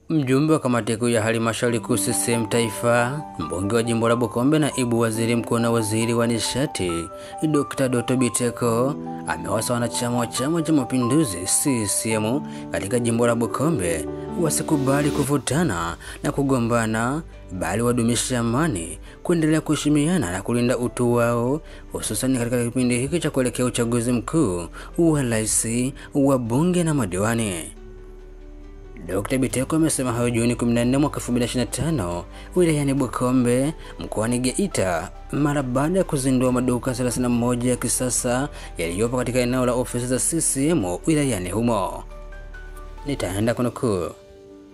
Mjumbe wa kamati kuu ya halmashauri kuu CCM Taifa, mbunge wa jimbo la Bukombe, naibu waziri mkuu na waziri wa nishati Dr. Doto Biteko amewasa wanachama wa Chama cha Mapinduzi CCM katika jimbo la Bukombe wasikubali kuvutana na kugombana, bali wadumishe amani, kuendelea kuheshimiana na kulinda utu wao, hususan katika kipindi hiki cha kuelekea uchaguzi mkuu wa rais, wa bunge na madiwani. Dr. Biteko amesema hayo Juni 14 mwaka 2025 wilayani Bukombe mkoani Geita mara baada ya kuzindua maduka 31 ya kisasa yaliyopo katika eneo la ofisi za CCM wilayani humo. Nitaenda kunukuu: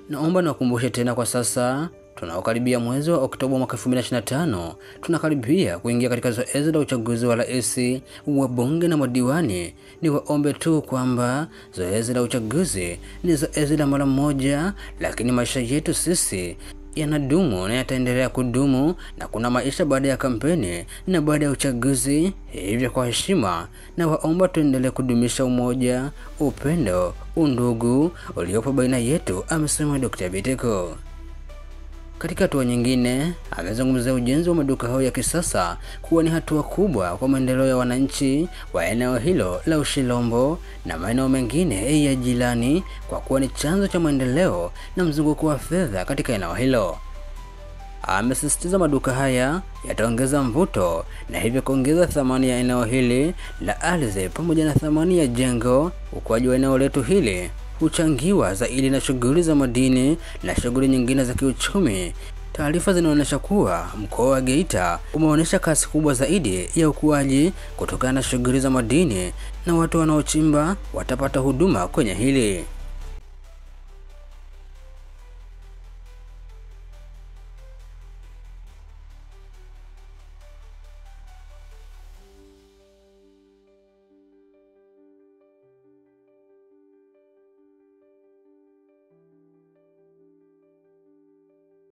"Naomba nakumbushe tena, kwa sasa tunaokaribia mwezi wa Oktoba mwaka 2025, tunakaribia kuingia katika zoezi la uchaguzi wa rais, wa bunge na madiwani. Ni waombe tu kwamba zoezi la uchaguzi ni zoezi la mara moja, lakini maisha yetu sisi yanadumu na yataendelea kudumu, na kuna maisha baada ya kampeni na baada ya uchaguzi. Hivyo kwa heshima na waomba tuendelee kudumisha umoja, upendo, undugu uliopo baina yetu," amesema Dr. Biteko. Katika hatua nyingine, amezungumzia ujenzi wa maduka hayo ya kisasa kuwa ni hatua kubwa kwa maendeleo ya wananchi wa eneo hilo la Ushilombo na maeneo mengine ya jirani, kwa kuwa ni chanzo cha maendeleo na mzunguko wa fedha katika eneo hilo. Amesisitiza maduka haya yataongeza mvuto na hivyo kuongeza thamani ya eneo hili la ardhi pamoja na thamani ya jengo. Ukuaji wa eneo letu hili huchangiwa zaidi na shughuli za madini na shughuli nyingine za kiuchumi. Taarifa zinaonyesha kuwa mkoa wa Geita umeonyesha kasi kubwa zaidi ya ukuaji kutokana na shughuli za madini, na watu wanaochimba watapata huduma kwenye hili.